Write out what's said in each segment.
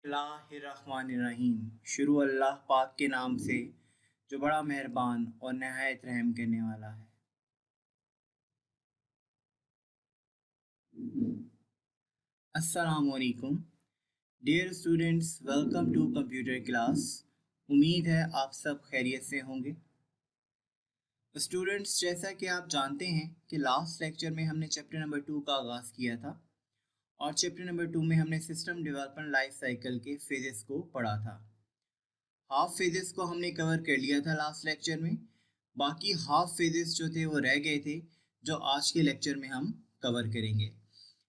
बिस्मिल्लाहिर्रहमानिर्रहीम। शुरू अल्लाह पाक के नाम से जो बड़ा मेहरबान और नहायत रहम करने वाला है। अस्सलामुअलैकुम dear students, welcome to computer class. उम्मीद है आप सब खैरियत से होंगे। स्टूडेंट्स, जैसा कि आप जानते हैं कि लास्ट लेक्चर में हमने चैप्टर नंबर 2 का आगाज़ किया था और चैप्टर नंबर 2 में हमने सिस्टम डेवलपमेंट लाइफ साइकिल के फेजेस को पढ़ा था। हाफ फेजेस को हमने कवर कर लिया था लास्ट लेक्चर में। बाकी हाफ फेजेस जो थे वो रह गए थे, जो आज के लेक्चर में हम कवर करेंगे।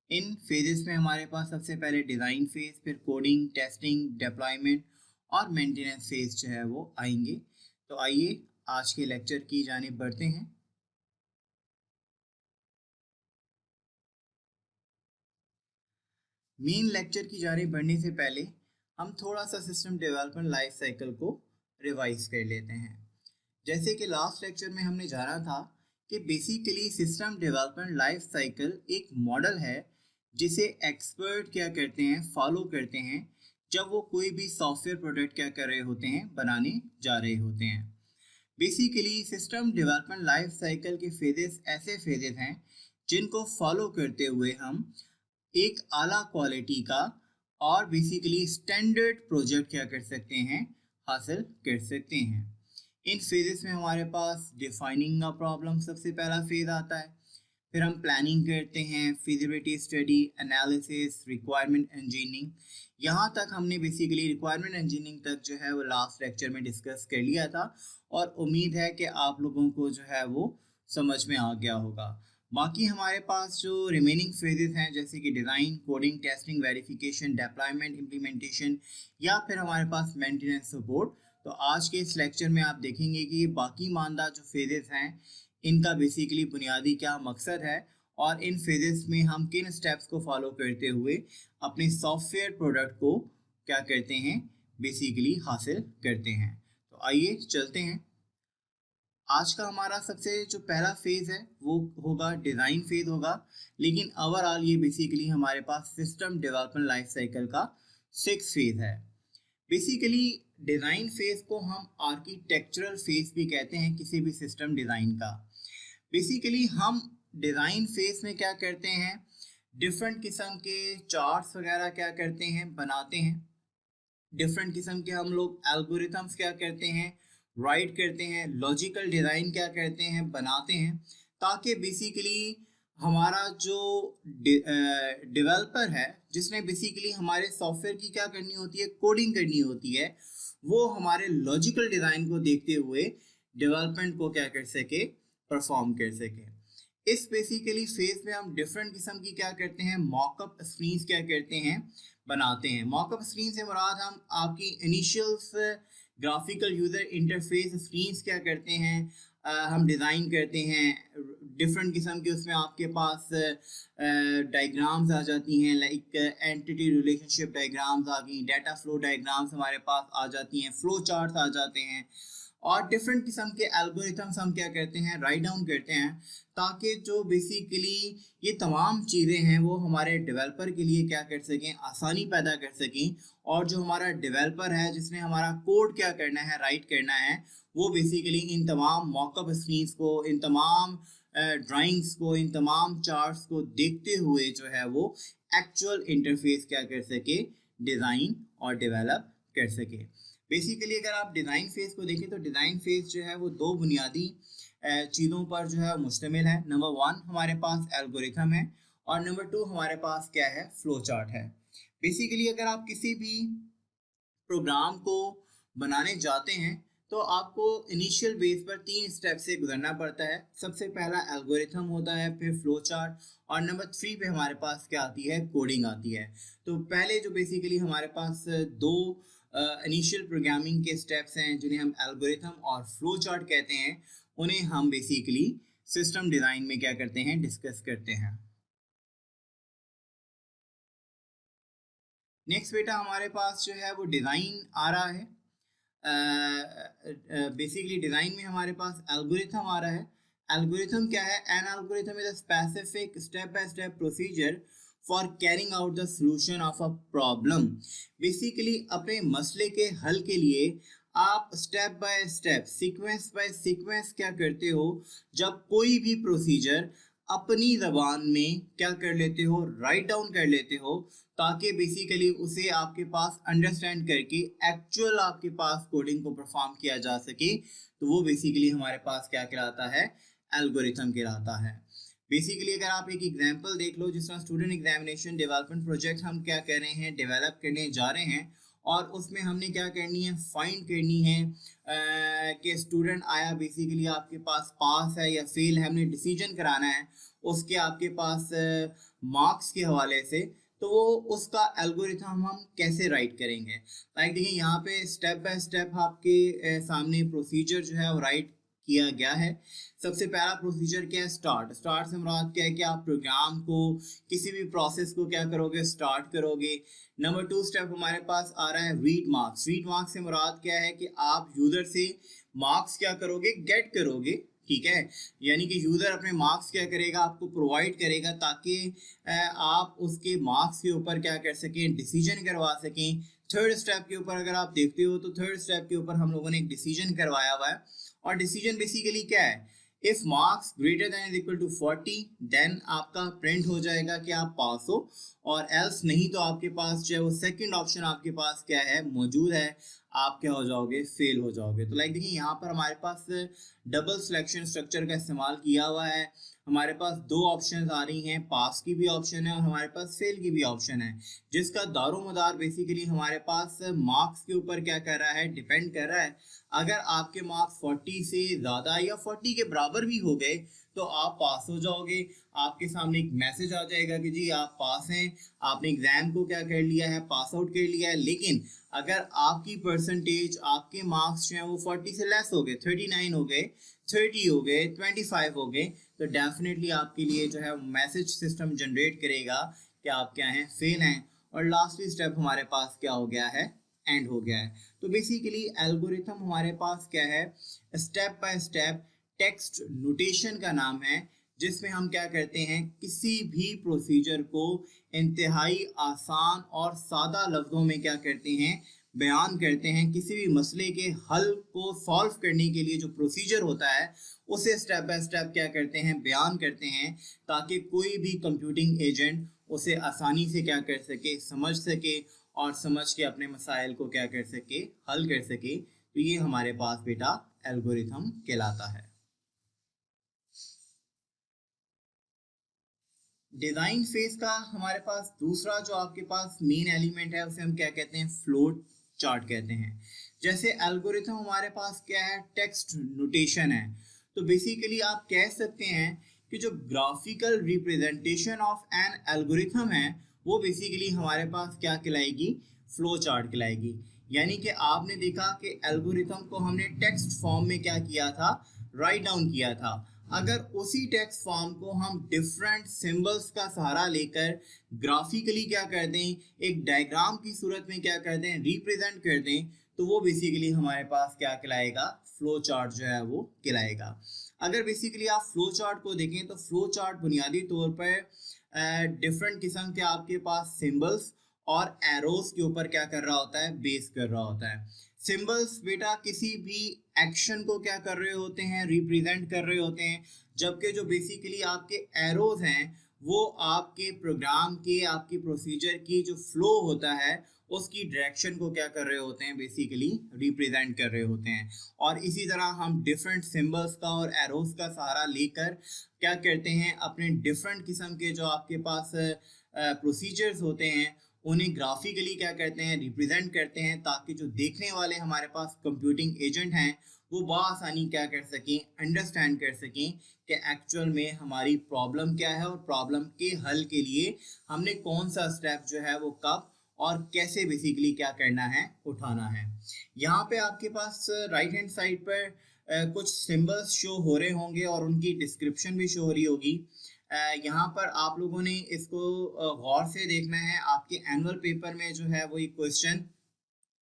इन फेजेस में हमारे पास सबसे पहले डिज़ाइन फेज, फिर कोडिंग, टेस्टिंग, डिप्लॉयमेंट और मेंटेनेंस फेज जो है वो आएंगे। तो आइए आज के लेक्चर की जानिब बढ़ते हैं। मेन लेक्चर की जानिब बढ़ने से पहले हम थोड़ा सा सिस्टम डेवलपमेंट लाइफ साइकिल को रिवाइज कर लेते हैं। जैसे कि लास्ट लेक्चर में हमने जाना था कि basically system development life cycle एक मॉडल है जिसे एक्सपर्ट क्या करते हैं, फॉलो करते हैं जब वो कोई भी सॉफ्टवेयर प्रोडक्ट क्या कर रहे होते हैं, बनाने जा रहे होते हैं। Basically system development life cycle के फेजेस ऐसे फेजेस हैं जिनको फॉलो करते हुए हम एक आला क्वालिटी का और बेसिकली स्टैंडर्ड प्रोजेक्ट क्या कर सकते हैं, हासिल कर सकते हैं। इन फेजेस में हमारे पास डिफाइनिंग अ प्रॉब्लम सबसे पहला फेज आता है। फिर हम प्लानिंग करते हैं, feasibility study, analysis, requirement engineering. यहाँ तक हमने बेसिकली रिक्वायरमेंट इंजीनियरिंग तक जो है वो लास्ट लेक्चर में डिस्कस कर लिया था और उम्मीद है कि आप लोगों को जो है वो समझ में आ गया होगा। बाकी हमारे पास जो रिमेनिंग फेजेस हैं जैसे कि design, coding, testing, verification, deployment, implementation या फिर हमारे पास मेंटेनेंस सपोर्ट। तो आज के इस लेक्चर में आप देखेंगे कि बाकी मानदा जो फेजेस हैं इनका बेसिकली बुनियादी क्या मकसद है और इन फेजेस में हम किन स्टेप्स को फॉलो करते हुए अपने सॉफ्टवेयर प्रोडक्ट को क्या करते हैं, बेसिकली हासिल करते हैं। तो आइए चलते हैं। आज का हमारा सबसे जो पहला फेज है वो होगा डिज़ाइन फेज होगा, लेकिन ओवरऑल ये बेसिकली हमारे पास सिस्टम डेवलपमेंट लाइफ साइकिल का 6 फेज है। बेसिकली डिज़ाइन फेज को हम आर्किटेक्चरल फेज भी कहते हैं किसी भी सिस्टम डिज़ाइन का। बेसिकली हम डिज़ाइन फेज में क्या करते हैं, डिफरेंट किस्म के चार्ट्स वगैरह क्या करते हैं, बनाते हैं। डिफरेंट किस्म के हम लोग एल्गोरिथम्स क्या करते हैं, राइट करते हैं। लॉजिकल डिज़ाइन क्या करते हैं, बनाते हैं, ताकि बेसिकली हमारा जो डेवलपर है जिसने बेसिकली हमारे सॉफ्टवेयर की क्या करनी होती है, कोडिंग करनी होती है, वो हमारे लॉजिकल डिज़ाइन को देखते हुए डेवलपमेंट को क्या कर सके, परफॉर्म कर सके। इस बेसिकली फेज में हम डिफरेंट किस्म की क्या करते हैं, मॉकअप स्क्रीन्स क्या करते हैं, बनाते हैं। मॉकअप स्क्रीन से मुराद हम आपकी initials graphical user interface screens क्या करते हैं, हम डिज़ाइन करते हैं। डिफरेंट किस्म के उसमें आपके पास डायग्राम्स आ जाती हैं, लाइक एंटिटी रिलेशनशिप डायग्राम्स आ गई, डाटा फ्लो डायग्राम्स हमारे पास आ जाती हैं, फ्लो चार्ट्स आ जाते हैं और डिफरेंट किस्म के एल्गोरिथम्स हम क्या करते हैं, राइट डाउन करते हैं, ताकि जो बेसिकली ये तमाम चीज़ें हैं वो हमारे डेवलपर के लिए क्या कर सकें, आसानी पैदा कर सकें। और जो हमारा डेवलपर है जिसने हमारा कोड क्या करना है, राइट करना है, वो बेसिकली इन तमाम मॉकअप स्क्रीन्स को, इन तमाम ड्राइंग्स को, इन तमाम चार्ट्स को देखते हुए जो है वो एक्चुअल इंटरफेस क्या कर सके, डिज़ाइन और डेवलप कर सके। बेसिकली अगर आप डिज़ाइन फेज को देखें तो डिज़ाइन फेज जो है वो दो बुनियादी चीज़ों पर जो है मुश्तमिल है। नंबर 1 हमारे पास एल्गोरिथम है और नंबर 2 हमारे पास क्या है, फ्लो चार्ट है। बेसिकली अगर आप किसी भी प्रोग्राम को बनाने जाते हैं तो आपको इनिशियल बेस पर 3 स्टेप से गुजरना पड़ता है। सबसे पहला एल्गोरिथम होता है, फिर फ्लो चार्ट और नंबर 3 पे हमारे पास क्या आती है, कोडिंग आती है। तो पहले जो बेसिकली हमारे पास दो इनिशियल प्रोग्रामिंग के स्टेप्स हैं जिन्हें हम एल्गोरिथम और फ्लो चार्ट कहते हैं, उन्हें हम बेसिकली सिस्टम डिज़ाइन में क्या करते हैं, डिस्कस करते हैं। नेक्स्ट बेटा हमारे पास जो है वो डिज़ाइन आ रहा है। बेसिकली डिज़ाइन में हमारे पास एल्गोरिथम आ रहा है। एल्गोरिथम क्या है, an algorithm is a specific step by step procedure for carrying out the solution of a problem. Basically अपने मसले के हल के लिए आप step by step, sequence by sequence क्या करते हो, जब कोई भी प्रोसीजर अपनी जबान में क्या कर लेते हो, राइट डाउन कर लेते हो, ताकि बेसिकली उसे आपके पास अंडरस्टैंड करके एक्चुअल आपके पास कोडिंग को परफॉर्म किया जा सके, तो वो बेसिकली हमारे पास क्या कहलाता है, एल्गोरिथम कहलाता है। बेसिकली अगर आप एक एग्जांपल देख लो, जिस तरह स्टूडेंट एग्जामिनेशन डेवलपमेंट प्रोजेक्ट हम क्या कर रहे हैं, डेवलप करने जा रहे हैं, और उसमें हमने क्या करनी है, फाइंड करनी है कि स्टूडेंट आया बेसिकली आपके पास है या फेल है, हमने डिसीजन कराना है उसके आपके पास मार्क्स के हवाले से। तो वो उसका एल्गोरिथम हम कैसे राइट करेंगे, लाइक देखिए यहाँ पे स्टेप बाय स्टेप आपके सामने प्रोसीजर जो है वो राइट किया गया है। सबसे पहला प्रोसीजर क्या है, स्टार्ट। स्टार्ट से मुराद क्या है कि आप प्रोग्राम को, किसी भी प्रोसेस को क्या करोगे, स्टार्ट करोगे। नंबर 2 स्टेप हमारे पास आ रहा है रीड मार्क्स। रीड मार्क्स से मुराद क्या है कि आप यूजर से मार्क्स क्या करोगे, गेट करोगे, ठीक है। यानी कि यूजर अपने मार्क्स क्या करेगा, आपको प्रोवाइड करेगा, ताकि आप उसके मार्क्स के ऊपर क्या कर सकें, डिसीजन करवा सकें। थर्ड स्टेप के ऊपर अगर आप देखते हो, तो थर्ड स्टेप के ऊपर हम लोगों ने एक डिसीजन करवाया हुआ है, और डिसीजन बेसिकली क्या है, if marks greater than is equal to 40 then आपका प्रिंट हो जाएगा कि आप पास हो, और एल्स नहीं तो आपके पास जो है वो सेकंड ऑप्शन आपके पास क्या है, मौजूद है, आप क्या हो जाओगे, फेल हो जाओगे। तो लाइक देखिए यहाँ पर हमारे पास डबल सिलेक्शन स्ट्रक्चर का इस्तेमाल किया हुआ है। हमारे पास दो ऑप्शंस आ रही हैं, पास की भी ऑप्शन है और हमारे पास फेल की भी ऑप्शन है, जिसका दारोमदार बेसिकली हमारे पास मार्क्स के ऊपर क्या कर रहा है, डिपेंड कर रहा है। अगर आपके मार्क्स 40 से ज़्यादा या 40 के बराबर भी हो गए तो आप पास हो जाओगे। आपके सामने एक मैसेज आ जाएगा कि जी आप पास हैं, आपने एग्जाम को क्या कर लिया है, पास आउट कर लिया है। लेकिन अगर आपकी परसेंटेज, आपके मार्क्स जो है वो 40 से लेस हो गए, 39 हो गए, 30 हो गए, 25 हो गए, तो डेफिनेटली आपके लिए जो है मैसेज सिस्टम जनरेट करेगा कि आप क्या हैं, फेल हैं। और लास्टली स्टेप हमारे पास क्या हो गया है, एंड हो गया है। तो बेसिकली एल्गोरिथम हमारे पास क्या है, step by step text notation का नाम है, जिसमें हम क्या करते हैं, किसी भी प्रोसीजर को इंतहाई आसान और सादा लफ्जों में क्या करते हैं, बयान करते हैं। किसी भी मसले के हल को सॉल्व करने के लिए जो प्रोसीजर होता है उसे स्टेप बाय स्टेप क्या करते हैं, बयान करते हैं, ताकि कोई भी कंप्यूटिंग एजेंट उसे आसानी से क्या कर सके, समझ सके, और समझ के अपने मसाइल को क्या कर सके, हल कर सके। तो ये हमारे पास बेटा एल्गोरिथम कहलाता है। डिजाइन फेज का हमारे पास दूसरा जो आपके पास मेन एलिमेंट है, उसे हम क्या कहते हैं, फ्लोट चार्ट कहते हैं। जैसे एल्गोरिथम हमारे पास क्या है, टेक्स्ट नोटेशन है, तो बेसिकली आप कह सकते हैं कि जो graphical representation of an algorithm है, वो बेसिकली हमारे पास क्या कहलाएगी, फ्लो चार्ट कहलाएगी। यानी कि आपने देखा कि एल्गोरिथम को हमने टेक्स्ट फॉर्म में क्या किया था, राइट डाउन किया था। अगर उसी टेक्स्ट फॉर्म को हम डिफरेंट सिंबल्स का सहारा लेकर ग्राफिकली क्या कर दें, एक डायग्राम की सूरत में क्या कर दें, रिप्रेजेंट कर दें, तो वो बेसिकली हमारे पास क्या कहलाएगा, फ्लो चार्ट जो है वो कहलाएगा। अगर बेसिकली आप फ्लो चार्ट को देखें, तो फ्लो चार्ट बुनियादी तौर पर डिफरेंट किस्म के आपके पास सिंबल्स और एरोस के ऊपर क्या कर रहा होता है, बेस कर रहा होता है। सिंबल्स बेटा किसी भी एक्शन को क्या कर रहे होते हैं, रिप्रेजेंट कर रहे होते हैं, जबकि जो बेसिकली आपके एरोज हैं वो आपके प्रोग्राम के, आपकी प्रोसीजर की जो फ्लो होता है उसकी डायरेक्शन को क्या कर रहे होते हैं, बेसिकली रिप्रेजेंट कर रहे होते हैं। और इसी तरह हम डिफरेंट सिंबल्स का और एरोज का सहारा लेकर क्या करते हैं, अपने डिफरेंट किस्म के जो आपके पास प्रोसीजर्स होते हैं उन्हें ग्राफिकली क्या करते हैं, रिप्रेजेंट करते हैं, ताकि जो देखने वाले हमारे पास कंप्यूटिंग एजेंट हैं वो बआसानी क्या कर सकें, अंडरस्टैंड कर सकें कि एक्चुअल में हमारी प्रॉब्लम क्या है, और प्रॉब्लम के हल के लिए हमने कौन सा स्टेप जो है वो कब और कैसे बेसिकली क्या करना है, उठाना है। यहाँ पे आपके पास राइट हैंड साइड पर कुछ सिंबल्स शो हो रहे होंगे और उनकी डिस्क्रिप्शन भी शो हो रही होगी। यहाँ पर आप लोगों ने इसको गौर से देखना है। आपके एनुअल पेपर में जो है वो ये क्वेश्चन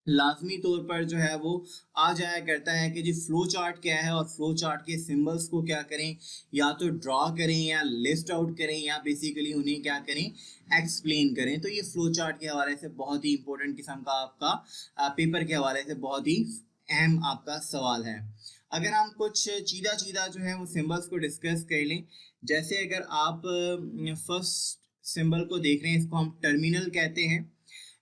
लाजमी तौर पर जो है वो आ जाया करता है कि जी फ्लो चार्ट क्या है और फ्लो चार्ट के सिंबल्स को क्या करें, या तो ड्रॉ करें या लिस्ट आउट करें या बेसिकली उन्हें क्या करें, एक्सप्लेन करें। तो ये फ्लो चार्ट के हवाले से बहुत ही इंपॉर्टेंट किस्म का आपका पेपर के हवाले से बहुत ही अहम आपका सवाल है। अगर हम कुछ चीदा चीदा जो है वो सिंबल्स को डिस्कस कर लें, जैसे अगर आप फर्स्ट सिंबल को देख रहे हैं, इसको हम टर्मिनल कहते हैं।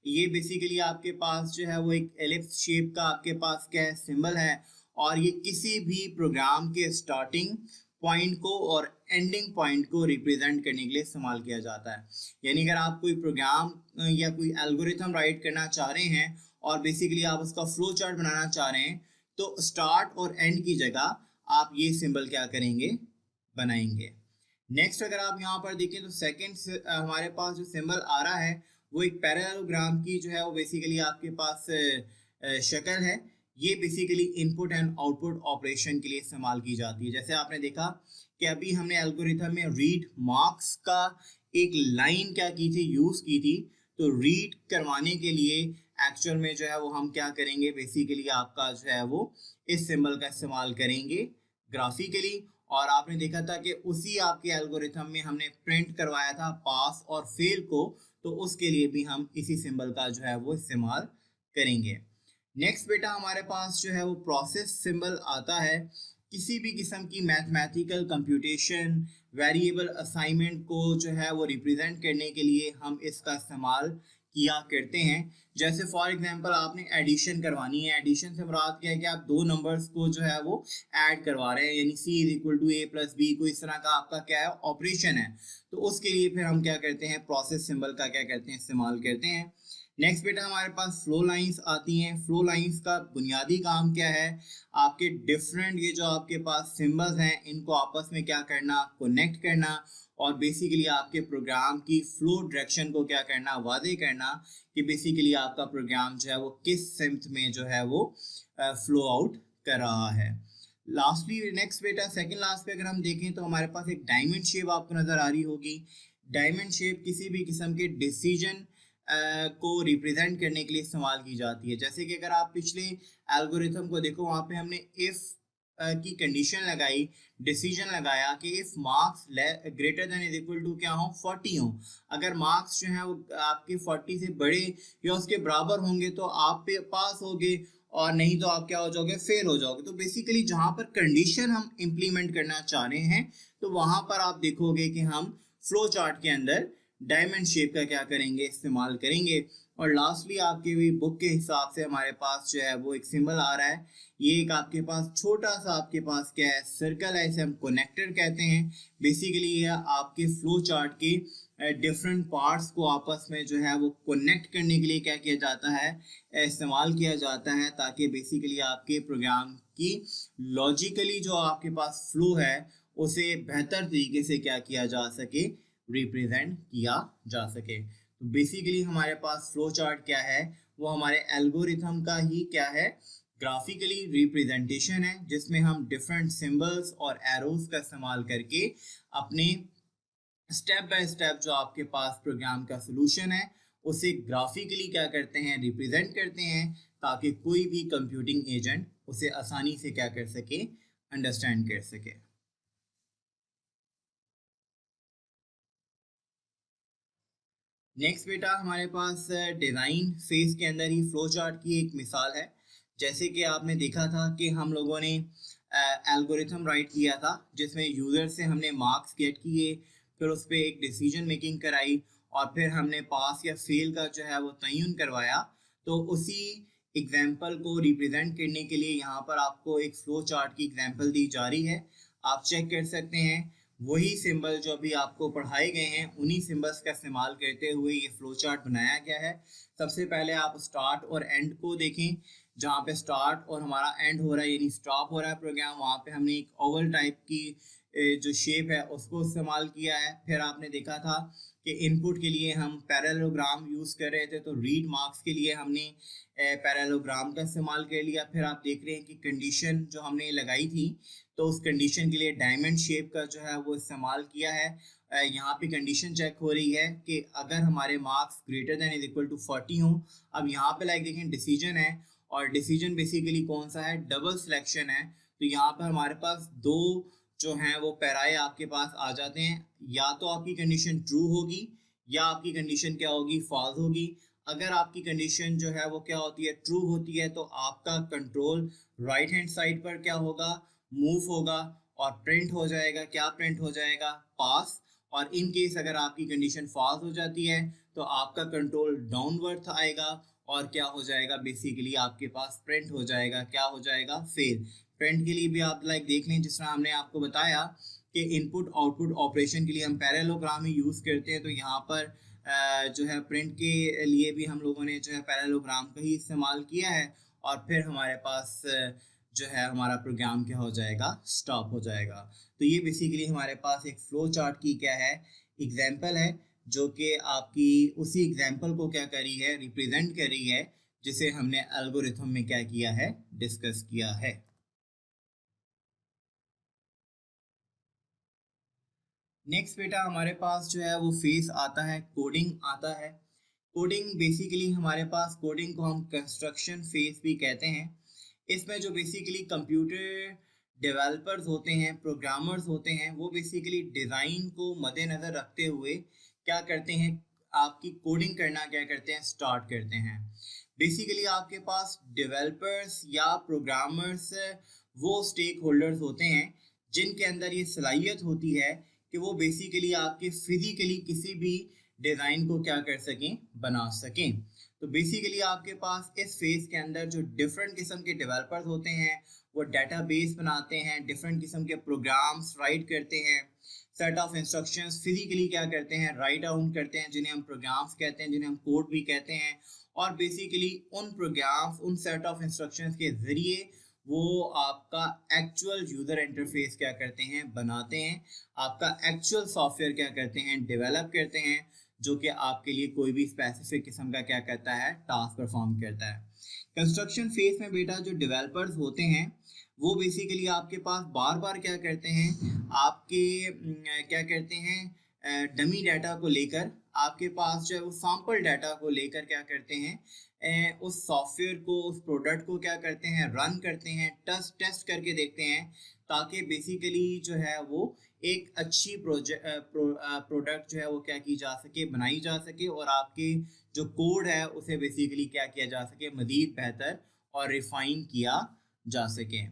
ये बेसिकली आपके पास जो है वो एक एलिप्स शेप का आपके पास क्या है, सिंबल है। और ये किसी भी प्रोग्राम के स्टार्टिंग पॉइंट को और एंडिंग पॉइंट को रिप्रेजेंट करने के लिए इस्तेमाल किया जाता है। यानी अगर आप कोई प्रोग्राम या कोई एल्गोरिथम राइट करना चाह रहे हैं और बेसिकली आप उसका फ्लो चार्ट बनाना चाह रहे हैं, तो स्टार्ट और एंड की जगह आप ये सिंबल क्या करेंगे, बनाएंगे। नेक्स्ट अगर आप यहाँ पर देखें तो सेकंड हमारे पास जो सिंबल आ रहा है वो एक पैरेललोग्राम की जो है वो बेसिकली आपके पास शक्ल है। ये basically input and output operation के लिए इस्तेमाल की जाती है। जैसे आपने देखा कि अभी हमने एल्गोरिथम में रीड मार्क्स का एक लाइन क्या की थी, यूज की थी। तो रीड करवाने के लिए एक्चुअल में जो है वो हम क्या करेंगे, बेसिकली आपका जो है वो इस सिंबल का इस्तेमाल करेंगे ग्राफिकली। और आपने देखा था कि उसी आपके एल्गोरिथम में हमने प्रिंट करवाया था पास और फेल को, तो उसके लिए भी हम इसी सिंबल का जो है वो इस्तेमाल करेंगे। नेक्स्ट बेटा हमारे पास जो है वो प्रोसेस सिंबल आता है। किसी भी किस्म की मैथमेटिकल कंप्यूटेशन, वेरिएबल असाइनमेंट को जो है वो रिप्रेजेंट करने के लिए हम इसका इस्तेमाल किया करते हैं। जैसे फॉर एग्जांपल आपने एडिशन करवानी है, एडिशन से मुराद क्या है कि आप दो नंबर्स को जो है वो ऐड करवा रहे हैं, यानी c is equal to a plus B, को इस तरह का आपका क्या है ऑपरेशन है। तो उसके लिए फिर हम क्या करते हैं, प्रोसेस सिंबल का क्या करते हैं, इस्तेमाल करते हैं। नेक्स्ट बेटा हमारे पास फ्लो लाइंस आती हैं। फ्लो लाइंस का बुनियादी काम क्या है, आपके डिफरेंट ये जो आपके पास सिंबल्स हैं इनको आपस में क्या करना, कनेक्ट करना, और बेसिकली आपके प्रोग्राम की फ्लो डायरेक्शन को क्या करना, वादे करना कि बेसिकली आपका प्रोग्राम जो है वो किस सिमत में जो है वो फ्लो आउट कर रहा है। लास्टली नेक्स्ट बेटा सेकंड लास्ट पे अगर हम देखें तो हमारे पास एक डायमंड शेप आपको नजर आ रही होगी। डायमंड शेप किसी भी किस्म के डिसीजन को रिप्रेजेंट करने के लिए इस्तेमाल की जाती है। जैसे कि अगर आप पिछले एल्गोरिथम को देखो, वहां पे हमने इफ की कंडीशन लगाई, डिसीजन लगाया कि if marks greater than is equal to क्या हो, 40 हो। अगर मार्क्स जो है वो आपके 40 से बड़े या उसके बराबर होंगे तो आप पास होगे, और नहीं तो आप क्या हो जाओगे, फेल हो जाओगे। तो बेसिकली जहां पर कंडीशन हम इंप्लीमेंट करना चाह रहे हैं, तो वहां पर आप देखोगे कि हम फ्लो चार्ट के अंदर डायमंड शेप का क्या करेंगे, इस्तेमाल करेंगे। और लास्टली आपके भी बुक के हिसाब से हमारे पास जो है वो एक सिंबल आ रहा है। ये एक आपके पास छोटा सा आपके पास क्या है, सर्कल है, इसे हम कनेक्टर कहते हैं। बेसिकली ये आपके फ्लो चार्ट के डिफरेंट पार्ट्स को आपस में जो है वो कनेक्ट करने के लिए क्या किया जाता है, इस्तेमाल किया जाता है, ताकि बेसिकली आपके प्रोग्राम की लॉजिकली जो आपके पास फ्लो है उसे बेहतर तरीके से क्या किया जा सके, रिप्रेजेंट किया जा सके। तो बेसिकली हमारे पास फ्लो चार्ट क्या है, वो हमारे एल्गोरिथम का ही क्या है, ग्राफिकली रिप्रेजेंटेशन है, जिसमें हम डिफरेंट सिंबल्स और एरोज का इस्तेमाल करके अपने स्टेप बाय स्टेप जो आपके पास प्रोग्राम का सोल्यूशन है उसे ग्राफिकली क्या करते हैं, रिप्रेजेंट करते हैं, ताकि कोई भी कंप्यूटिंग एजेंट उसे आसानी से क्या कर सके, अंडरस्टैंड कर सके। नेक्स्ट बेटा हमारे पास डिज़ाइन फेज के अंदर ही फ्लो चार्ट की एक मिसाल है। जैसे कि आपने देखा था कि हम लोगों ने एल्गोरिथम राइट किया था जिसमें यूज़र से हमने मार्क्स गेट किए, फिर उस पर एक डिसीजन मेकिंग कराई, और फिर हमने पास या फेल का जो है वो तयन करवाया। तो उसी एग्जाम्पल को रिप्रेजेंट करने के लिए यहाँ पर आपको एक फ्लो चार्ट की एग्जाम्पल दी जा रही है। आप चेक कर सकते हैं, वही सिंबल जो अभी आपको पढ़ाए गए हैं उन्हीं सिंबल्स का इस्तेमाल करते हुए ये फ्लो चार्ट बनाया गया है। सबसे पहले आप स्टार्ट और एंड को देखें। जहाँ पे स्टार्ट और हमारा एंड हो रहा है यानी स्टॉप हो रहा है प्रोग्राम, वहाँ पे हमने एक ओवल टाइप की जो शेप है उसको इस्तेमाल किया है। फिर आपने देखा था कि इनपुट के लिए हम पैरेललोग्राम यूज़ कर रहे थे, तो रीड मार्क्स के लिए हमने पैरेललोग्राम का इस्तेमाल कर लिया। फिर आप देख रहे हैं कि कंडीशन जो हमने लगाई थी, तो उस कंडीशन के लिए डायमंड शेप का जो है वो इस्तेमाल किया है। यहाँ पे कंडीशन चेक हो रही है कि अगर हमारे marks greater than is equal to 40 हो। अब यहाँ पे लाइक देखें डिसीजन है, और डिसीजन बेसिकली कौन सा है, डबल सिलेक्शन है। तो यहाँ पर हमारे पास दो जो हैं वो पैराए आपके पास आ जाते हैं, या तो आपकी कंडीशन ट्रू होगी या आपकी कंडीशन क्या होगी, फॉल्स होगी। अगर आपकी कंडीशन जो है वो क्या होती है, ट्रू होती है, तो आपका कंट्रोल राइट हैंड साइड पर क्या होगा, मूव होगा और प्रिंट हो जाएगा। क्या प्रिंट हो जाएगा, पास। और इन केस अगर आपकी कंडीशन फॉल्स हो जाती है तो आपका कंट्रोल डाउनवर्ड आएगा और क्या हो जाएगा, बेसिकली आपके पास प्रिंट हो जाएगा, क्या हो जाएगा, फेल। प्रिंट के लिए भी आप लाइक देख लें, जिस तरह हमने आपको बताया कि इनपुट आउटपुट ऑपरेशन के लिए हम पैरेललोग्राम ही यूज़ करते हैं, तो यहाँ पर जो है प्रिंट के लिए भी हम लोगों ने जो है पैरेललोग्राम का ही इस्तेमाल किया है। और फिर हमारे पास जो है हमारा प्रोग्राम क्या हो जाएगा, स्टॉप हो जाएगा। तो ये बेसिकली हमारे पास एक फ्लो चार्ट की क्या है, एग्जाम्पल है, जो कि आपकी उसी एग्जाम्पल को क्या करी है, रिप्रेजेंट करी है, जिसे हमने एल्गोरिथम में क्या किया है, डिस्कस किया है। नेक्स्ट बेटा हमारे पास जो है वो फेस आता है, कोडिंग आता है। कोडिंग बेसिकली हमारे पास, कोडिंग को हम कंस्ट्रक्शन फेस भी कहते हैं। इसमें जो बेसिकली कंप्यूटर डेवलपर्स होते हैं, प्रोग्रामर्स होते हैं, वो बेसिकली डिज़ाइन को मद्देनज़र रखते हुए क्या करते हैं, आपकी कोडिंग करना क्या करते हैं, स्टार्ट करते हैं। बेसिकली आपके पास डेवलपर्स या प्रोग्रामर्स वो स्टेक होल्डर्स होते हैं जिनके अंदर ये सलाहियत होती है कि वो बेसिकली आपके फिजिकली किसी भी डिज़ाइन को क्या कर सकें, बना सकें। तो बेसिकली आपके पास इस फेज के अंदर जो डिफरेंट किस्म के डेवलपर्स होते हैं वो डेटाबेस बनाते हैं, डिफरेंट किस्म के प्रोग्राम्स राइट करते हैं, सेट ऑफ इंस्ट्रक्शंस फिजिकली क्या करते हैं, राइट डाउन करते हैं, जिन्हें हम प्रोग्राम्स कहते हैं, जिन्हें हम कोड भी कहते हैं। और बेसिकली उन प्रोग्राम्स, उन सेट ऑफ इंस्ट्रक्शंस के ज़रिए वो आपका एक्चुअल यूज़र इंटरफेस क्या करते हैं, बनाते हैं, आपका एक्चुअल सॉफ्टवेयर क्या करते हैं, डेवलप करते हैं, जो कि आपके लिए कोई भी स्पेसिफिक किस्म का क्या करता है, टास्क परफॉर्म करता है। कंस्ट्रक्शन फेज में बेटा जो डेवलपर्स होते हैं वो बेसिकली आपके पास बार बार क्या करते हैं, आपके क्या करते हैं, डमी डाटा को लेकर आपके पास जो है वो सैंपल डाटा को लेकर क्या करते हैं, उस सॉफ्टवेयर को, उस प्रोडक्ट को क्या करते हैं, रन करते हैं, टेस्ट करके देखते हैं, ताकि बेसिकली जो है वो एक अच्छी प्रोडक्ट जो है वो क्या की जा सके, बनाई जा सके, और आपके जो कोड है उसे बेसिकली क्या किया जा सके, मज़ीद बेहतर और रिफाइन किया जा सके।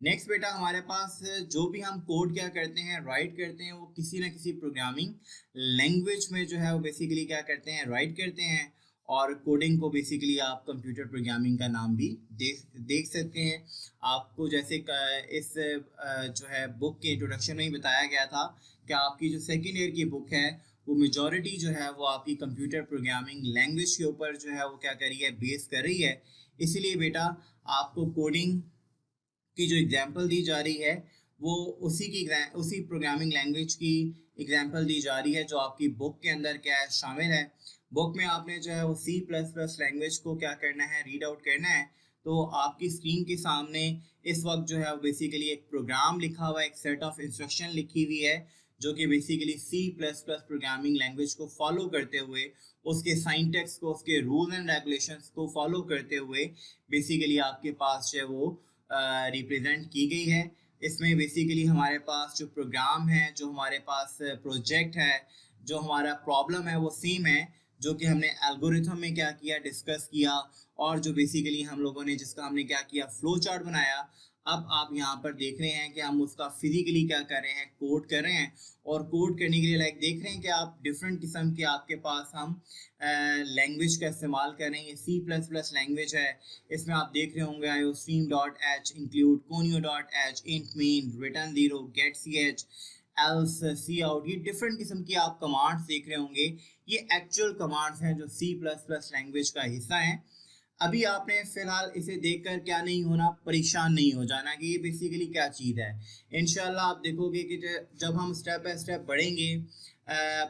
नेक्स्ट बेटा हमारे पास जो भी हम कोड क्या करते हैं, राइट करते हैं, वो किसी ना किसी प्रोग्रामिंग लैंग्वेज में जो है वो बेसिकली क्या करते हैं, राइट करते हैं। और कोडिंग को बेसिकली आप कंप्यूटर प्रोग्रामिंग का नाम भी देख सकते हैं। आपको जैसे इस जो है बुक के इंट्रोडक्शन में ही बताया गया था कि आपकी जो सेकेंड ईयर की बुक है वो मेजॉरिटी जो है वो आपकी कंप्यूटर प्रोग्रामिंग लैंग्वेज के ऊपर जो है वो क्या कर रही है, बेस कर रही है। इसीलिए बेटा आपको कोडिंग की जो एग्जांपल दी जा रही है वो उसी प्रोग्रामिंग लैंग्वेज की एग्जांपल दी जा रही है जो आपकी बुक के अंदर क्या है, शामिल है। बुक में आपने जो है वो C++ लैंग्वेज को क्या करना है, रीड आउट करना है। तो आपकी स्क्रीन के सामने इस वक्त जो है वो बेसिकली एक प्रोग्राम लिखा हुआ है, एक सेट ऑफ इंस्ट्रक्शन लिखी हुई है, जो कि बेसिकली C++ प्रोग्रामिंग लैंग्वेज को फॉलो करते हुए, उसके साइंटेक्स को, उसके रूल एंड रेगुलेशंस को फॉलो करते हुए बेसिकली आपके पास जो है वो रिप्रेजेंट की गई है। इसमें बेसिकली हमारे पास जो प्रोग्राम है, जो हमारे पास प्रोजेक्ट है, जो हमारा प्रॉब्लम है वो सेम है, जो कि हमने एल्गोरिथम में क्या किया, डिस्कस किया, और जो बेसिकली हम लोगों ने जिसका हमने क्या किया, फ्लो चार्ट बनाया। अब आप यहाँ पर देख रहे हैं कि हम उसका फिजिकली क्या कर रहे हैं, कोड कर रहे हैं। और कोड करने के लिए लाइक देख रहे हैं कि आप डिफरेंट किस्म के आपके पास हम लैंग्वेज का इस्तेमाल कर रहे हैं। C++ लैंग्वेज है, इसमें आप देख रहे होंगे iostream.h, include conio.h, int main, return 0, get ch, else, cout, ये डिफरेंट किस्म की आप कमांड्स देख रहे होंगे। ये एक्चुअल कमांड्स हैं जो C++ लैंग्वेज का हिस्सा हैं। अभी आपने फिलहाल इसे देखकर क्या नहीं होना, परेशान नहीं हो जाना कि ये बेसिकली क्या चीज़ है। इंशाल्लाह आप देखोगे कि जब हम स्टेप बाय स्टेप बढ़ेंगे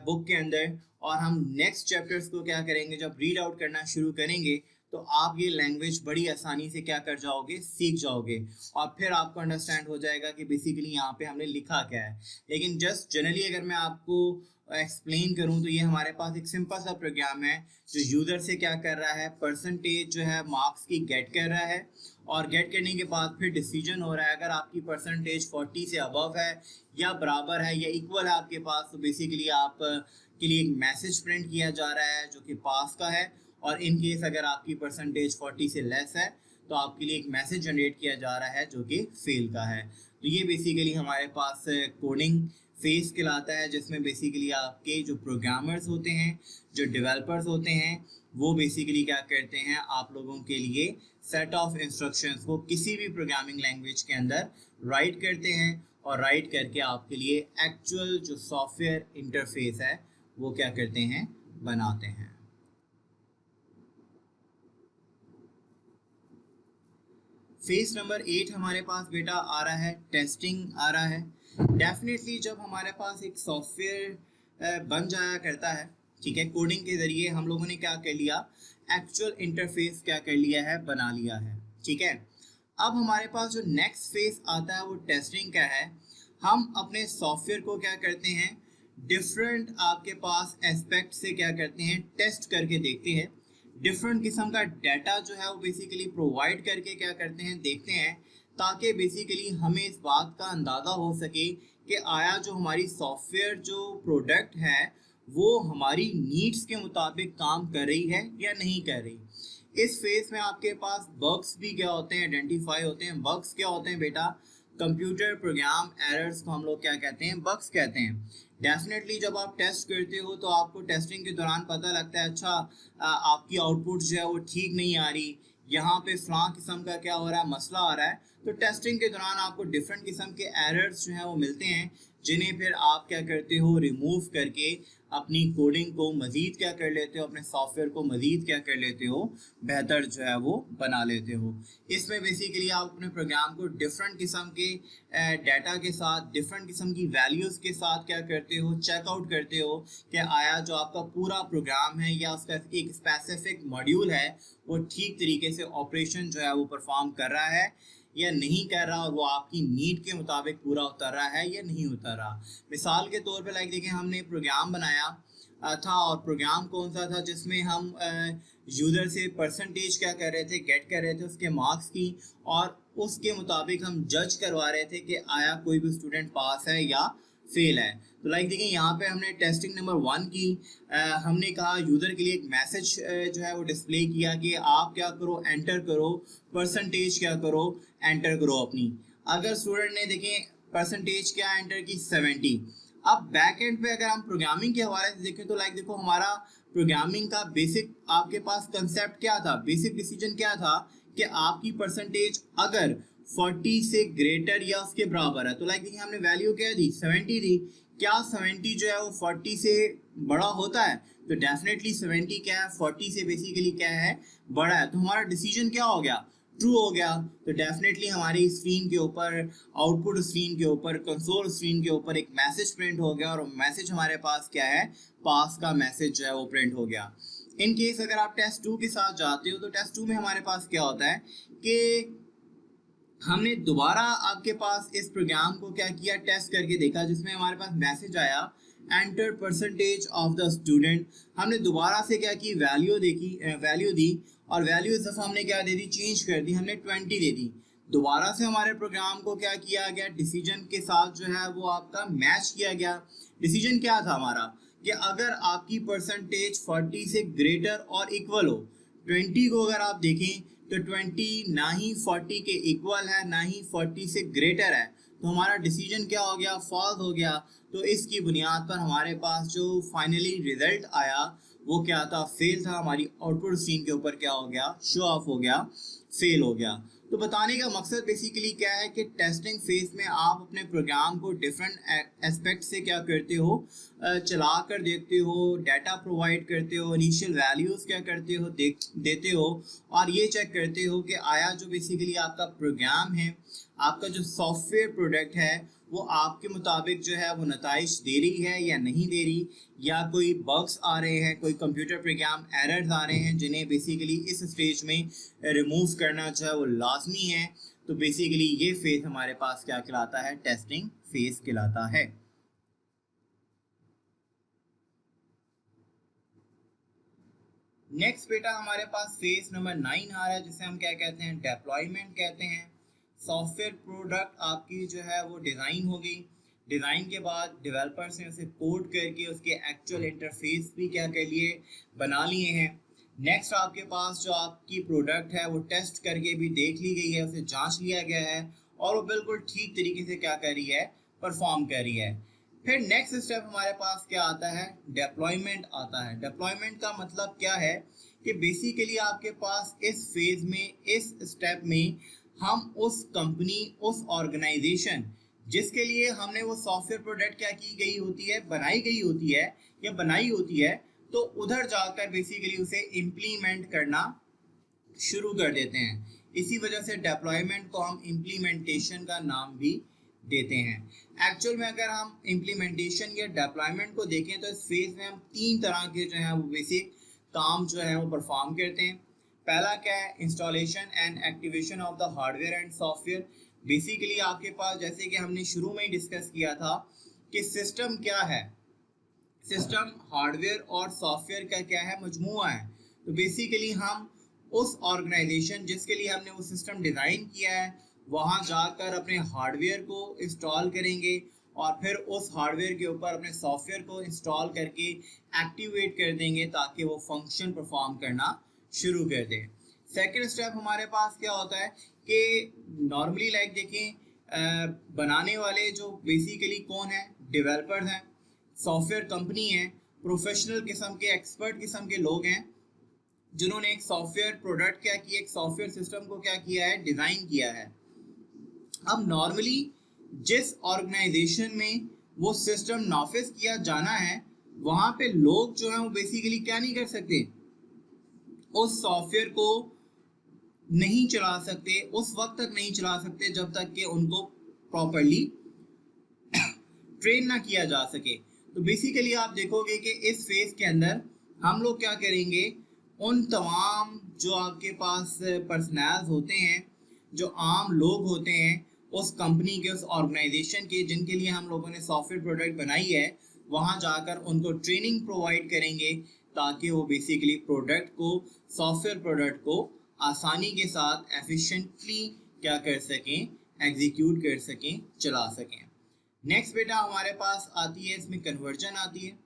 बुक के अंदर, और हम नेक्स्ट चैप्टर्स को क्या करेंगे, जब रीड आउट करना शुरू करेंगे, तो आप ये लैंग्वेज बड़ी आसानी से क्या कर जाओगे, सीख जाओगे, और फिर आपको अंडरस्टैंड हो जाएगा कि बेसिकली यहाँ पे हमने लिखा क्या है। लेकिन जस्ट जनरली अगर मैं आपको एक्सप्लेन करूँ तो ये हमारे पास एक सिंपल सा प्रोग्राम है जो यूज़र से क्या कर रहा है, परसेंटेज जो है मार्क्स की गेट कर रहा है, और गेट करने के बाद फिर डिसीजन हो रहा है अगर आपकी परसेंटेज 40 से अबव है या बराबर है या इक्वल है आपके पास, तो बेसिकली आप के लिए एक मैसेज प्रिंट किया जा रहा है जो कि पास का है, और इन केस अगर आपकी परसेंटेज 40 से लेस है तो आपके लिए एक मैसेज जनरेट किया जा रहा है जो कि फेल का है। तो ये बेसिकली हमारे पास कोडिंग फेज कहलाता है, जिसमें बेसिकली आपके जो प्रोग्रामर्स होते हैं, जो डेवलपर्स होते हैं, वो बेसिकली क्या करते हैं, आप लोगों के लिए सेट ऑफ इंस्ट्रक्शंस को किसी भी प्रोग्रामिंग लैंग्वेज के अंदर राइट करते हैं, और राइट करके आपके लिए एक्चुअल जो सॉफ्टवेयर इंटरफेस है वो क्या करते हैं, बनाते हैं। फेज नंबर 8 हमारे पास बेटा आ रहा है, टेस्टिंग आ रहा है। डेफिनेटली जब हमारे पास एक सॉफ्टवेयर बन जाया करता है, ठीक है, कोडिंग के जरिए हम लोगों ने क्या कर लिया, एक्चुअल इंटरफेस क्या कर लिया है, बना लिया है, ठीक है। अब हमारे पास जो नेक्स्ट फेज आता है वो टेस्टिंग का है। हम अपने सॉफ्टवेयर को क्या करते हैं, डिफरेंट आपके पास एस्पेक्ट से क्या करते हैं, टेस्ट करके देखते हैं, डिफरेंट किस्म का डाटा जो है वो बेसिकली प्रोवाइड करके क्या करते हैं, देखते हैं, ताकि बेसिकली हमें इस बात का अंदाज़ा हो सके कि आया जो हमारी सॉफ्टवेयर जो प्रोडक्ट है वो हमारी नीड्स के मुताबिक काम कर रही है या नहीं कर रही। इस फेज में आपके पास बग्स भी क्या होते हैं, आइडेंटिफाई होते हैं। बग्स क्या होते हैं बेटा, कंप्यूटर प्रोग्राम एरर्स को हम लोग क्या कहते हैं, बग्स कहते हैं। डेफिनेटली जब आप टेस्ट करते हो तो आपको टेस्टिंग के दौरान पता लगता है, अच्छा आपकी आउटपुट जो है वो ठीक नहीं आ रही, यहाँ पे फलां किस्म का क्या हो रहा है, मसला आ रहा है। तो टेस्टिंग के दौरान आपको डिफरेंट किस्म के एरर्स जो हैं वो मिलते हैं, जिन्हें फिर आप क्या करते हो, रिमूव करके अपनी कोडिंग को मज़ीद क्या कर लेते हो, अपने सॉफ्टवेयर को मज़ीद क्या कर लेते हो, बेहतर जो है वो बना लेते हो। इसमें बेसिकली आप अपने प्रोग्राम को डिफरेंट किस्म के डाटा के साथ, डिफरेंट किस्म की वैल्यूज़ के साथ क्या करते हो, चेकआउट करते हो कि आया जो आपका पूरा प्रोग्राम है या उसका एक स्पेसिफिक मॉड्यूल है वो ठीक तरीके से ऑपरेशन जो है वो परफॉर्म कर रहा है या नहीं कर रहा, और वो आपकी नीड के मुताबिक पूरा उतर रहा है या नहीं उतर रहा। मिसाल के तौर पे लाइक देखिए, हमने प्रोग्राम बनाया था, और प्रोग्राम कौन सा था, जिसमें हम यूज़र से परसेंटेज क्या कर रहे थे, गेट कर रहे थे उसके मार्क्स की, और उसके मुताबिक हम जज करवा रहे थे कि आया कोई भी स्टूडेंट पास है या फेल है। तो लाइक देखिए, यहाँ पे हमने टेस्टिंग नंबर 1 की, हमने कहा यूज़र के लिए एक मैसेज जो है वो डिस्प्ले किया कि आप क्या करो, एंटर करो परसेंटेज, क्या करो, एंटर करो अपनी। अगर स्टूडेंट ने देखें परसेंटेज क्या एंटर की, 70। अब बैक एंड पे अगर हम प्रोग्रामिंग के हवाले से देखें तो लाइक देखो, हमारा प्रोग्रामिंग का बेसिक आपके पास कंसेप्ट क्या था, बेसिक डिसीजन क्या था कि आपकी परसेंटेज अगर 40 से ग्रेटर या उसके बराबर है, तो लाइक देखिए हमने वैल्यू क्या दी, 70 दी। क्या 70 जो है वो 40 से बड़ा होता है, तो डेफिनेटली 70 क्या है, 40 से बेसिकली क्या है, बड़ा है। तो हमारा डिसीजन क्या हो गया, ट्रू हो गया। तो डेफिनेटली हमारी स्क्रीन के ऊपर, आउटपुट स्क्रीन के ऊपर, कंसोल स्क्रीन के ऊपर एक मैसेज प्रिंट हो गया, और मैसेज हमारे पास क्या है, पास का मैसेज जो है वो प्रिंट हो गया। इन केस अगर आप टेस्ट 2 के साथ जाते हो तो टेस्ट 2 में हमारे पास क्या होता है कि हमने दोबारा आपके पास इस प्रोग्राम को क्या किया, टेस्ट करके देखा, जिसमें हमारे पास मैसेज आया enter percentage of the student. हमने दोबारा से क्या की, वैल्यू देखी, वैल्यू दी, और वैल्यू इस दफ़ा हमने क्या दे दी, चेंज कर दी, हमने 20 दे दी। दोबारा से हमारे प्रोग्राम को क्या किया गया, डिसीजन के साथ जो है वो आपका मैच किया गया। डिसीजन क्या था हमारा कि अगर आपकी परसेंटेज 40 से ग्रेटर और इक्वल हो, 20 को अगर आप देखें तो 20 ना ही 40 के इक्वल है ना ही 40 से ग्रेटर है, तो हमारा डिसीजन क्या हो गया, फॉल्स हो गया। तो इसकी बुनियाद पर हमारे पास जो फाइनली रिजल्ट आया वो क्या था, फेल था। हमारी आउटपुट स्क्रीन के ऊपर क्या हो गया, शो ऑफ हो गया, फेल हो गया। तो बताने का मकसद बेसिकली क्या है कि टेस्टिंग फेज में आप अपने प्रोग्राम को डिफरेंट एस्पेक्ट से क्या करते हो, चला कर देखते हो, डाटा प्रोवाइड करते हो, इनिशियल वैल्यूज़ क्या करते हो, देते हो, और ये चेक करते हो कि आया जो बेसिकली आपका प्रोग्राम है आपका जो सॉफ्टवेयर प्रोडक्ट है वो आपके मुताबिक जो है वो नताइज दे रही है या नहीं दे रही, या कोई बग्स आ रहे हैं, कोई कंप्यूटर प्रोग्राम एरर्स आ रहे हैं जिन्हें बेसिकली इस स्टेज में रिमूव करना जो है वो लाजमी है। तो बेसिकली ये फेज हमारे पास क्या कहलाता है, टेस्टिंग फेज कहलाता है। नेक्स्ट बेटा हमारे पास फेज नंबर 9 आ रहा है, जिसे हम क्या कहते हैं, डेप्लॉयमेंट कहते हैं। सॉफ्टवेयर प्रोडक्ट आपकी जो है वो डिज़ाइन हो गई, डिज़ाइन के बाद डेवलपर्स ने उसे कोड करके उसके एक्चुअल इंटरफेस भी क्या कर लिए, बना लिए हैं। नेक्स्ट आपके पास जो आपकी प्रोडक्ट है वो टेस्ट करके भी देख ली गई है, उसे जांच लिया गया है और वो बिल्कुल ठीक तरीके से क्या कर रही है, परफॉर्म कर रही है। फिर नेक्स्ट स्टेप हमारे पास क्या आता है, डिप्लॉयमेंट आता है। डिप्लॉयमेंट का मतलब क्या है कि बेसिकली आपके पास इस फेज में, इस स्टेप में हम उस कंपनी, उस ऑर्गेनाइजेशन जिसके लिए हमने वो सॉफ्टवेयर प्रोडक्ट क्या की गई होती है, बनाई गई होती है या बनाई होती है, तो उधर जाकर बेसिकली उसे इम्प्लीमेंट करना शुरू कर देते हैं। इसी वजह से डेप्लॉयमेंट को हम इम्प्लीमेंटेशन का नाम भी देते हैं। एक्चुअल में अगर हम इम्प्लीमेंटेशन या डेप्लॉयमेंट को देखें तो इस फेज में हम 3 तरह के जो है वो बेसिक काम जो है वो परफॉर्म करते हैं। पहला क्या है, installation and activation of the hardware and software. Basically आपके पास जैसे कि हमने शुरू में ही डिस्कस किया था कि सिस्टम क्या है, सिस्टम हार्डवेयर और सॉफ्टवेयर का क्या है, मजमुआ है। तो बेसिकली हम उस ऑर्गेनाइजेशन जिसके लिए हमने वो सिस्टम डिज़ाइन किया है वहाँ जाकर अपने हार्डवेयर को इंस्टॉल करेंगे और फिर उस हार्डवेयर के ऊपर अपने सॉफ्टवेयर को इंस्टॉल करके एक्टिवेट कर देंगे ताकि वो फंक्शन परफॉर्म करना शुरू कर दें। सेकेंड स्टेप हमारे पास क्या होता है कि नॉर्मली लाइक देखें, बनाने वाले जो बेसिकली कौन है, डेवलपर्स हैं, सॉफ्टवेयर कंपनी है, प्रोफेशनल किस्म के, एक्सपर्ट किस्म के लोग हैं जिन्होंने एक सॉफ्टवेयर प्रोडक्ट क्या किया, एक सॉफ्टवेयर सिस्टम को क्या किया है, डिज़ाइन किया है। अब नॉर्मली जिस ऑर्गेनाइजेशन में वो सिस्टम नाफिज किया जाना है वहाँ पे लोग जो है वो बेसिकली क्या नहीं कर सकते, उस सॉफ्टवेयर को नहीं चला सकते, उस वक्त तक नहीं चला सकते जब तक कि उनको प्रॉपरली ट्रेन ना किया जा सके। तो बेसिकली आप देखोगे कि इस फेज के अंदर हम लोग क्या करेंगे, उन तमाम जो आपके पास पर्सनल होते हैं, जो आम लोग होते हैं उस कंपनी के, उस ऑर्गेनाइजेशन के, जिनके लिए हम लोगों ने सॉफ्टवेयर प्रोडक्ट बनाई है, वहाँ जाकर उनको ट्रेनिंग प्रोवाइड करेंगे ताकि वो बेसिकली प्रोडक्ट को, सॉफ्टवेयर प्रोडक्ट को आसानी के साथ एफिशिएंटली क्या कर सकें, एग्जीक्यूट कर सकें, चला सकें। नेक्स्ट बेटा हमारे पास आती है, इसमें कन्वर्जन आती है।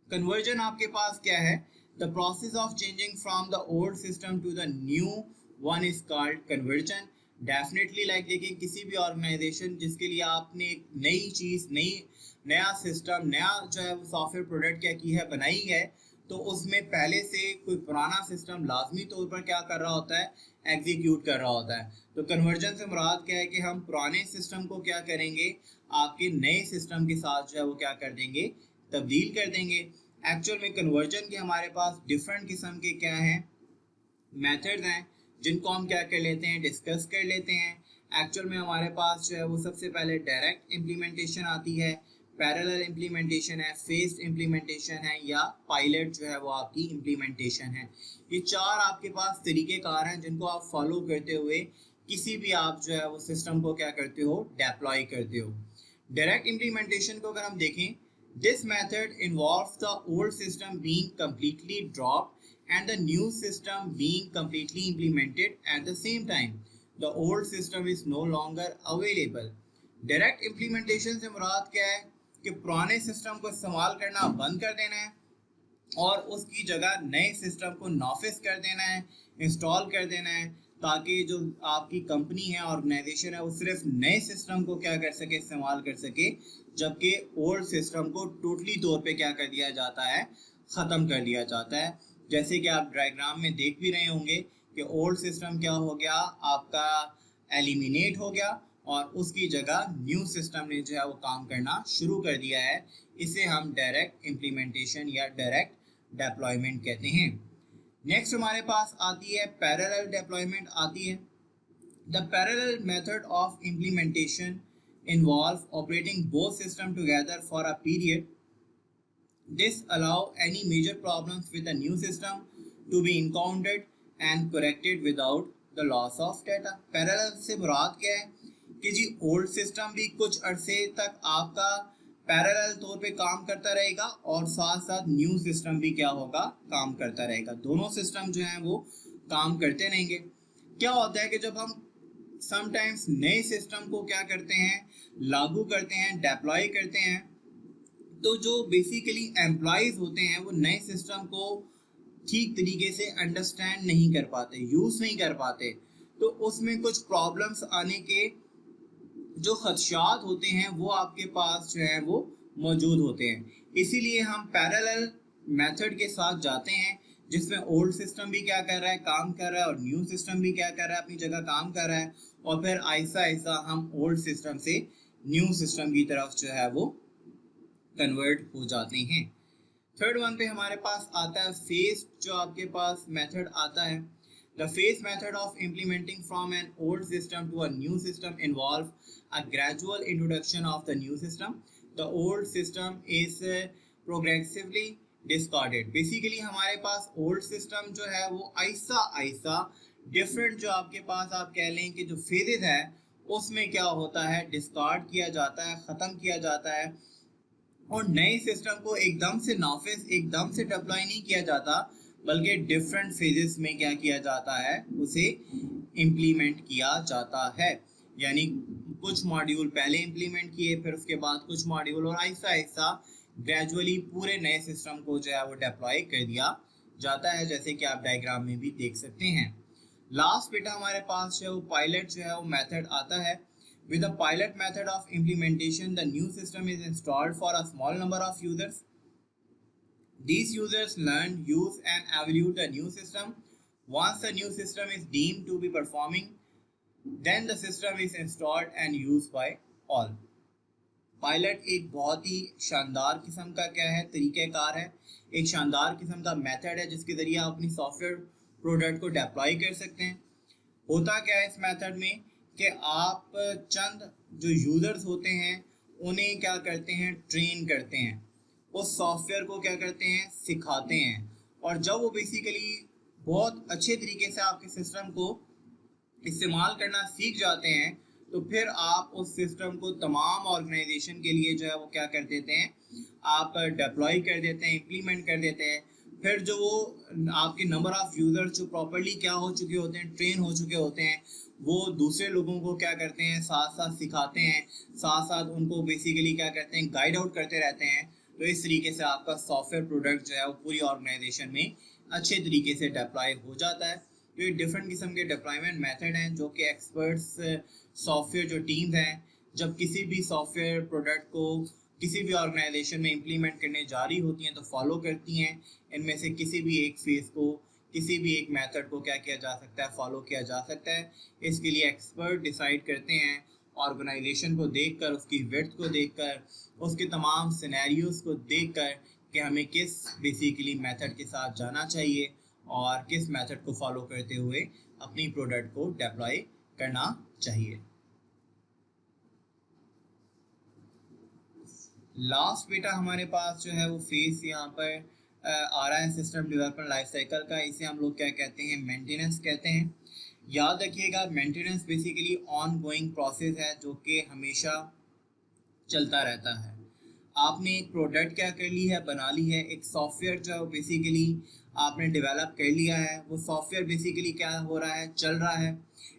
कन्वर्जन आपके पास क्या है, the process of changing from the old system to the new one is called conversion. Definitely like देखिए, किसी भी ऑर्गेनाइजेशन जिसके लिए आपने एक नई चीज़, नया सिस्टम, नया जो है सॉफ्टवेयर प्रोडक्ट क्या की है, बनाई है, तो उसमें पहले से कोई पुराना सिस्टम लाजमी तौर पर क्या कर रहा होता है, एग्जीक्यूट कर रहा होता है। तो कन्वर्जन से मुराद क्या है कि हम पुराने सिस्टम को क्या करेंगे, आपके नए सिस्टम के साथ जो है वो क्या कर देंगे, तब्दील कर देंगे। एक्चुअल में कन्वर्जन के हमारे पास डिफरेंट किस्म के क्या हैं, मेथड्स हैं जिनको हम क्या कर लेते हैं, डिस्कस कर लेते हैं। एक्चुअल में हमारे पास जो है वो सबसे पहले डायरेक्ट इम्प्लीमेंटेशन आती है, पैरेलल इम्प्लीमेंटेशन है, फेस्ड इम्प्लीमेंटेशन है, या पायलट जो है वो आपकी इम्प्लीमेंटेशन है। ये 4 आपके पास तरीक़ेकार हैं जिनको आप फॉलो करते हुए किसी भी आप जो है वो सिस्टम को क्या करते हो, डिप्लॉय करते हो। डायरेक्ट इम्प्लीमेंटेशन को अगर हम देखें, this method involves the old system being completely dropped and the new system being completely implemented at the same time. The old system is no longer available. Direct implementation से मुराद क्या है कि पुराने system को इस्तेमाल करना बंद कर देना है और उसकी जगह नए सिस्टम को नाफिज कर देना है, इंस्टॉल कर देना है, ताकि जो आपकी कंपनी है, ऑर्गेनाइजेशन है, वो सिर्फ नए सिस्टम को क्या कर सके, इस्तेमाल कर सके, जबकि ओल्ड सिस्टम को टोटली तौर पे क्या कर दिया जाता है, ख़त्म कर दिया जाता है। जैसे कि आप डायग्राम में देख भी रहे होंगे कि ओल्ड सिस्टम क्या हो गया, आपका एलिमिनेट हो गया और उसकी जगह न्यू सिस्टम ने जो है वो काम करना शुरू कर दिया है। इसे हम डायरेक्ट इम्प्लीमेंटेशन या डायरेक्ट डेप्लॉयमेंट कहते हैं। नेक्स्ट हमारे पास आती है पैरेलल डेप्लॉयमेंट आती है। The parallel method of implementation involves operating both systems together for a period. This allows any major problems with a new system to be encountered and corrected without the loss of data. Parallel से मुराद क्या है कि जी old system भी कुछ अरसे तक आपका parallel तौर पे काम करता रहेगा और साथ साथ न्यू सिस्टम भी क्या होगा, काम करता रहेगा। दोनों सिस्टम जो हैं वो काम करते रहेंगे। क्या होता है कि जब हम समटाइम्स नए सिस्टम को क्या करते हैं, लागू करते हैं, डेप्लॉय करते हैं, तो जो बेसिकली एम्प्लॉयज होते हैं वो नए सिस्टम को ठीक तरीके से अंडरस्टैंड नहीं कर पाते, यूज नहीं कर पाते, तो उसमें कुछ प्रॉब्लम्स आने के जो खदशात होते हैं वो आपके पास जो है वो मौजूद होते हैं। इसीलिए हम पैरेलल मेथड के साथ जाते हैं जिसमें ओल्ड सिस्टम भी क्या कर रहा है, काम कर रहा है, और न्यू सिस्टम भी क्या कर रहा है, अपनी जगह काम कर रहा है, और फिर ऐसा ऐसा हम ओल्ड सिस्टम से न्यू सिस्टम की तरफ जो है वो कन्वर्ट हो जाते हैं। थर्ड वन पे हमारे पास आता है फेज, जो आपके पास मेथड आता है। The phase method of implementing from an old system to a new system involves a gradual introduction of the new system. The old system is progressively discarded. Basically हमारे पास old system जो है वो ऐसा ऐसा different, जो आपके पास आप कह लें कि जो phases है उसमें क्या होता है, डिस्कार्ड किया जाता है, ख़त्म किया जाता है, और नए सिस्टम को एकदम से नाफिज, एकदम से डिप्लॉय नहीं किया जाता, बल्कि डिफरेंट फेजेस में क्या किया जाता है, उसे इम्प्लीमेंट किया जाता है। यानी कुछ मॉड्यूल पहले इम्प्लीमेंट किए, फिर उसके बाद कुछ मॉड्यूल, और ऐसा ऐसा ग्रेजुअली पूरे नए सिस्टम को जो है वो डिप्लॉय कर दिया जाता है, जैसे कि आप डायग्राम में भी देख सकते हैं। लास्ट बेटा हमारे पास जो है वो पायलट जो है वो मेथड आता है। With the pilot method of implementation, the new system is installed for a small number of users. These users learn, use and evaluate the new system. Once the new system is deemed to be performing, then the system is installed and used by all. Pilot एक बहुत ही शानदार किस्म का क्या है, तरीक़ाकार है, एक शानदार किस्म का मेथड है जिसके ज़रिए आप अपनी सॉफ्टवेयर प्रोडक्ट को डिप्लॉय कर सकते हैं। होता क्या है इस मेथड में कि आप चंद जो यूज़र्स होते हैं उन्हें क्या करते हैं, ट्रेन करते हैं, उस सॉफ्टवेयर को क्या करते हैं, सिखाते हैं, और जब वो बेसिकली बहुत अच्छे तरीके से आपके सिस्टम को इस्तेमाल करना सीख जाते हैं, तो फिर आप उस सिस्टम को तमाम ऑर्गेनाइजेशन के लिए जो है वो क्या कर देते हैं, आप डिप्लॉय कर देते हैं, इम्प्लीमेंट कर देते हैं। फिर जो वो आपके नंबर ऑफ़ यूज़र जो प्रॉपर्ली क्या हो चुके होते हैं, ट्रेन हो चुके होते हैं, वो दूसरे लोगों को क्या करते हैं, साथ साथ सिखाते हैं, साथ साथ उनको बेसिकली क्या करते हैं, गाइड आउट करते रहते हैं। तो इस तरीके से आपका सॉफ्टवेयर प्रोडक्ट जो है वो पूरी ऑर्गेनाइजेशन में अच्छे तरीके से डिप्लॉय हो जाता है। तो ये डिफरेंट किस्म के डिप्लॉयमेंट मेथड हैं जो कि एक्सपर्ट्स सॉफ्टवेयर जो टीम्स हैं, जब किसी भी सॉफ्टवेयर प्रोडक्ट को किसी भी ऑर्गेनाइजेशन में इम्प्लीमेंट करने जा रही होती हैं तो फॉलो करती हैं। इनमें से किसी भी एक फेज़ को, किसी भी एक मेथड को क्या किया जा सकता है, फॉलो किया जा सकता है। इसके लिए एक्सपर्ट डिसाइड करते हैं ऑर्गेनाइजेशन को देखकर, उसकी विड्थ को देखकर, उसके तमाम सिनेरियोज को देखकर कि हमें किस बेसिकली मेथड के साथ जाना चाहिए और किस मेथड को फॉलो करते हुए अपनी प्रोडक्ट को डिप्लॉय करना चाहिए। लास्ट बेटा हमारे पास जो है वो फेज यहाँ पर आ रहा है सिस्टम डेवलपमेंट लाइफ साइकिल का। इसे हम लोग क्या कहते हैं, मेंटेनेंस कहते हैं। याद रखिएगा maintenance basically on going process है जो कि हमेशा चलता रहता है। आपने एक प्रोडक्ट क्या कर ली है, बना ली है, एक सॉफ्टवेयर जो है बेसिकली आपने डेवलप कर लिया है, वो सॉफ्टवेयर बेसिकली क्या हो रहा है, चल रहा है,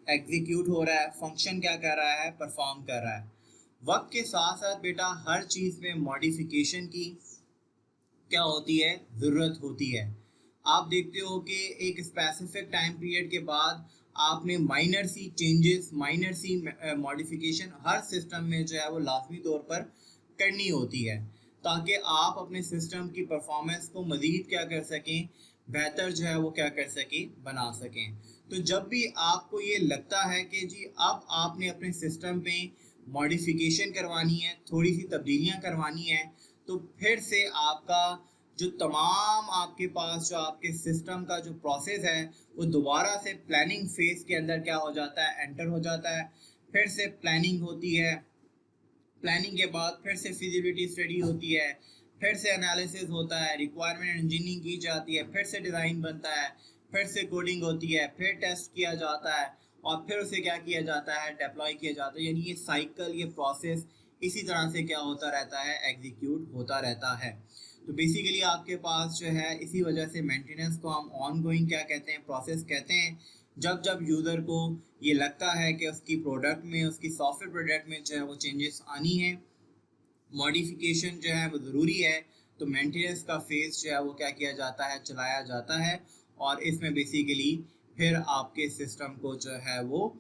एग्जीक्यूट हो रहा है, फंक्शन क्या कर रहा है, परफॉर्म कर रहा है। वक्त के साथ साथ बेटा हर चीज़ में मॉडिफिकेशन की क्या होती है, ज़रूरत होती है। आप देखते हो कि एक स्पेसिफिक टाइम पीरियड के बाद आपने माइनर सी चेंजेस, माइनर सी मॉडिफिकेशन हर सिस्टम में जो है वो लाजमी तौर पर करनी होती है ताकि आप अपने सिस्टम की परफॉर्मेंस को मज़ीद क्या कर सकें, बेहतर जो है वो क्या कर सकें, बना सकें। तो जब भी आपको ये लगता है कि जी अब आपने अपने सिस्टम में मॉडिफिकेशन करवानी है, थोड़ी सी तब्दीलियां करवानी है, तो फिर से आपका जो तमाम आपके पास जो आपके सिस्टम का जो प्रोसेस है वो दोबारा से प्लानिंग फेज के अंदर क्या हो जाता है, एंटर हो जाता है। फिर से प्लानिंग होती है, प्लानिंग के बाद फिर से फिजिबिलिटी स्टडी होती है, फिर से एनालिसिस होता है, रिक्वायरमेंट इंजीनियरिंग की जाती है, फिर से डिज़ाइन बनता है, फिर से कोडिंग होती है, फिर टेस्ट किया जाता है और फिर उसे क्या किया जाता है, डिप्लॉय किया जाता है। यानी ये साइकिल, ये प्रोसेस इसी तरह से क्या होता रहता है, एग्जीक्यूट होता रहता है। तो बेसिकली आपके पास जो है, इसी वजह से मेंटेनेंस को हम ऑन गोइंग क्या कहते हैं, प्रोसेस कहते हैं। जब जब यूज़र को ये लगता है कि उसकी प्रोडक्ट में, उसकी सॉफ्टवेयर प्रोडक्ट में जो है वो चेंजेस आनी है, मॉडिफिकेशन जो है वो ज़रूरी है, तो मेंटेनेंस का फेज जो है वो क्या किया जाता है, चलाया जाता है। और इसमें बेसिकली फिर आपके सिस्टम को जो है वो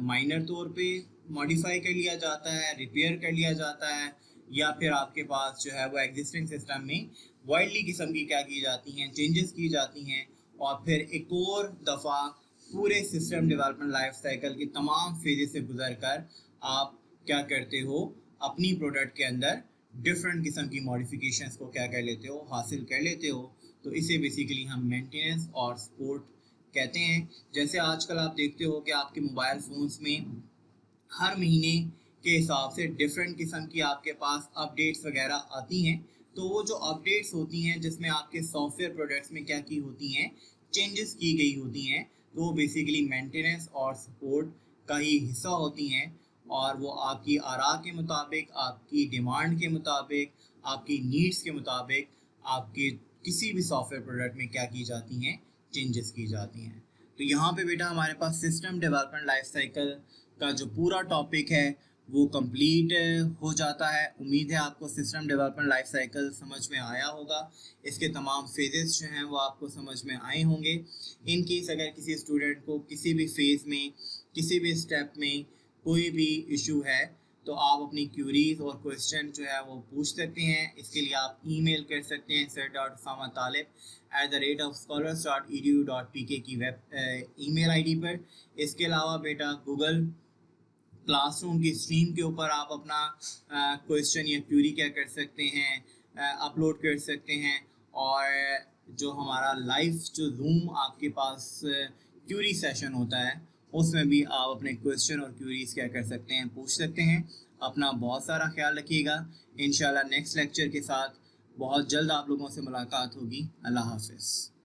माइनर तौर पे मॉडिफाई कर लिया जाता है, रिपेयर कर लिया जाता है, या फिर आपके पास जो है वो एग्जिस्टिंग सिस्टम में वाइडली किस्म की क्या की जाती हैं, चेंजेस की जाती हैं। और फिर एक और दफ़ा पूरे सिस्टम डेवलपमेंट लाइफ साइकिल की तमाम फेजेस से गुजर कर आप क्या करते हो, अपनी प्रोडक्ट के अंदर डिफरेंट किस्म की मॉडिफिकेशंस को क्या कर लेते हो, हासिल कर लेते हो। तो इसे बेसिकली हम मेंटेनेंस और सपोर्ट कहते हैं। जैसे आजकल आप देखते हो कि आपके मोबाइल फ़ोन्स में हर महीने के हिसाब से डिफरेंट किस्म की आपके पास अपडेट्स वगैरह आती हैं। तो वो जो अपडेट्स होती हैं जिसमें आपके सॉफ्टवेयर प्रोडक्ट्स में क्या की होती हैं, चेंजेस की गई होती हैं, तो वो बेसिकली मेंटेनेंस और सपोर्ट का ही हिस्सा होती हैं। और वो आपकी आरा के मुताबिक, आपकी डिमांड के मुताबिक, आपकी नीड्स के मुताबिक आपके किसी भी सॉफ्टवेयर प्रोडक्ट में क्या की जाती हैं, चेंजेस की जाती हैं। तो यहाँ पे बेटा हमारे पास सिस्टम डेवलपमेंट लाइफ साइकिल का जो पूरा टॉपिक है वो कंप्लीट हो जाता है। उम्मीद है आपको सिस्टम डेवलपमेंट लाइफ साइकिल समझ में आया होगा, इसके तमाम फेजेस जो हैं वो आपको समझ में आए होंगे। इन केस अगर किसी स्टूडेंट को किसी भी फेज़ में, किसी भी स्टेप में कोई भी इशू है, तो आप अपनी क्यूरीज और क्वेश्चन जो है वो पूछ सकते हैं। इसके लिए आप ईमेल कर सकते हैं sir.usamattalib@theratofscholars.edu.pk की वेब ईमेल आईडी पर। इसके अलावा बेटा गूगल क्लासरूम की स्ट्रीम के ऊपर आप अपना क्वेश्चन या क्यूरी क्या कर सकते हैं, अपलोड कर सकते हैं। और जो हमारा लाइव जो जूम आपके पास क्यूरी सेशन होता है, उसमें भी आप अपने क्वेश्चन और क्यूरीज क्या कर सकते हैं, पूछ सकते हैं। अपना बहुत सारा ख्याल रखिएगा। इंशाल्लाह नेक्स्ट लेक्चर के साथ बहुत जल्द आप लोगों से मुलाकात होगी। अल्लाह हाफिज़।